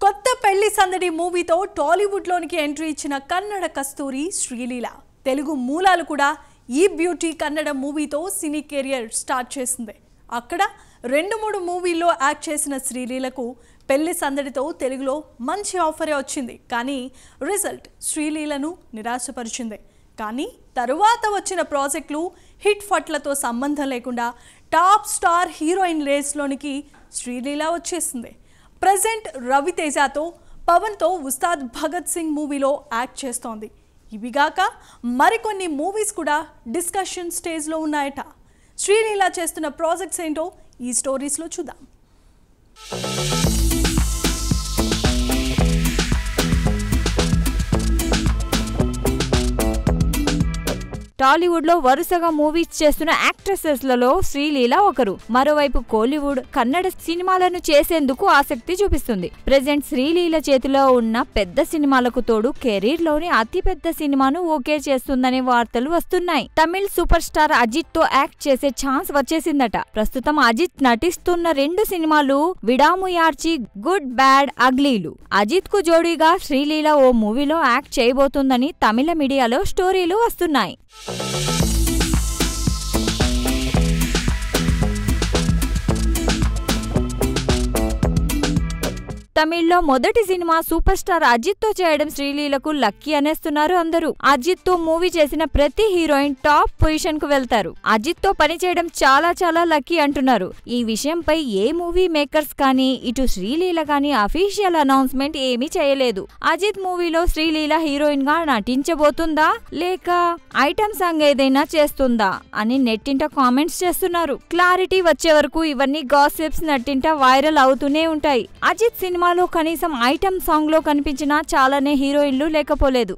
కొత్త పెళ్లి సందడి మూవీతో టాలీవుడ్ లోనికి ఎంట్రీ ఇచ్చిన కన్నడ కస్తూరి శ్రీలీల తెలుగు మూలాలు కూడా ఈ బ్యూటీ కన్నడ మూవీతో సినీ కెరియర్ స్టార్ట్ చేసింది. అక్కడ 2-3 మూవీల్లో యాక్ట్ చేసిన శ్రీలీలకు పెళ్లి సందడితో తెలుగులో మంచి ఆఫరే వచ్చింది. కానీ రిజల్ట్ శ్రీలీలను నిరాశపరిచింది. కానీ తరువాత వచ్చిన ప్రాజెక్టులు హిట్ ఫట్లతో సంబంధం లేకుండా టాప్ స్టార్ హీరోయిన్ రేస్లోనికి శ్రీలీల వచ్చేసింది. ప్రెజెంట్ రవితేజతో పవన్తో ఉస్తాద్ భగత్ సింగ్ మూవీలో యాక్ట్ చేస్తోంది. ఇవిగాక మరికొన్ని మూవీస్ కూడా డిస్కషన్ స్టేజ్లో ఉన్నాయట. శ్రీలీల చేస్తున్న ప్రాజెక్ట్స్ ఏంటో ఈ స్టోరీస్లో చూద్దాం. టాలీవుడ్ లో వరుసగా మూవీస్ చేస్తున్న యాక్ట్రెసెస్లలో శ్రీలీల ఒకరు. మరోవైపు కోలీవుడ్, కన్నడ సినిమాలను చేసేందుకు ఆసక్తి చూపిస్తుంది. ప్రెజెంట్ శ్రీలీల చేతిలో ఉన్న పెద్ద సినిమాలకు తోడు కెరీర్ లోని అతి పెద్ద సినిమాను ఓకే చేస్తుందనే వార్తలు వస్తున్నాయి. తమిళ్ సూపర్ స్టార్ అజిత్ తో యాక్ట్ చేసే ఛాన్స్ వచ్చేసిందట. ప్రస్తుతం అజిత్ నటిస్తున్న 2 సినిమాలు విడాముయార్చి, గుడ్ బ్యాడ్ అగ్లీలు. అజిత్ కు జోడీగా శ్రీలీల ఓ మూవీలో యాక్ట్ చేయబోతోందని తమిళ మీడియాలో స్టోరీలు వస్తున్నాయి. తమిళ్లో మొదటి సినిమా సూపర్ స్టార్ అజిత్ తో చేయడం శ్రీలీలకు లక్కీ అనేస్తున్నారు అందరూ. అజిత్ తో మూవీ చేసిన ప్రతి హీరోయిన్ టాప్ పొజిషన్ కు వెళ్తారు. అజిత్ తో పనిచేయడం చాలా లక్కీ అంటున్నారు. ఈ విషయంపై ఏ మూవీ మేకర్స్ కానీ ఇటు శ్రీలీల కానీ అఫీషియల్ అనౌన్స్మెంట్ ఏమీ చేయలేదు. అజిత్ మూవీలో శ్రీలీల హీరోయిన్ గా నటించబోతుందా లేక ఐటమ్ సాంగ్ ఏదైనా చేస్తుందా అని నెట్టింట కామెంట్స్ చేస్తున్నారు. క్లారిటీ వచ్చే వరకు ఇవన్నీ గాసిప్స్ నెట్టింట వైరల్ అవుతూనే ఉంటాయి. అజిత్ సినిమాలో కనీసం ఐటమ్ సాంగ్ లో కనిపించిన చాలానే హీరోయిన్లు లేకపోలేదు.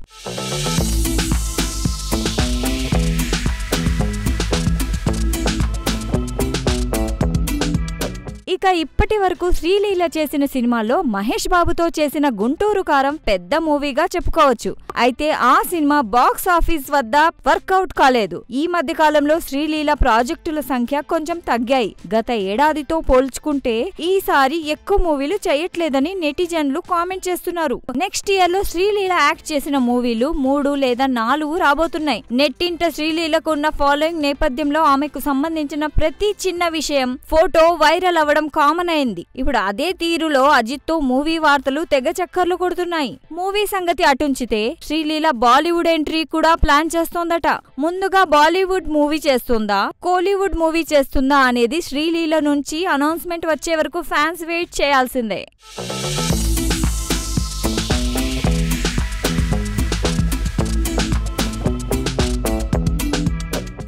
ఇక ఇప్పటి వరకు శ్రీలీల చేసిన సినిమాల్లో మహేష్ బాబుతో చేసిన గుంటూరు కారం పెద్ద మూవీగా చెప్పుకోవచ్చు. అయితే ఆ సినిమా బాక్స్ ఆఫీస్ వద్ద వర్కౌట్ కాలేదు. ఈ మధ్య కాలంలో శ్రీలీల ప్రాజెక్టుల సంఖ్య కొంచెం తగ్గాయి. గత ఏడాదితో పోల్చుకుంటే ఈసారి ఎక్కువ మూవీలు చేయట్లేదని నెటిజన్లు కామెంట్ చేస్తున్నారు. నెక్స్ట్ ఇయర్ లో శ్రీలీల యాక్ట్ చేసిన మూవీలు 3 లేదా 4 రాబోతున్నాయి. నెట్టింట శ్రీలీలకు ఉన్న ఫాలోయింగ్ నేపథ్యంలో ఆమెకు సంబంధించిన ప్రతి చిన్న విషయం ఫోటో వైరల్ అవ్వడం కామన్ అయింది. ఇప్పుడు అదే తీరులో అజిత్ తో మూవీ వార్తలు తెగ చక్కర్లు కొడుతున్నాయి. మూవీ సంగతి అటుంచితే శ్రీలీల బాలీవుడ్ ఎంట్రీ కూడా ప్లాన్ చేస్తోందట. ముందుగా బాలీవుడ్ మూవీ చేస్తుందా, కోలీవుడ్ మూవీ చేస్తుందా అనేది శ్రీలీల నుంచి అనౌన్స్మెంట్ వచ్చే వరకు ఫ్యాన్స్ వెయిట్ చేయాల్సిందే.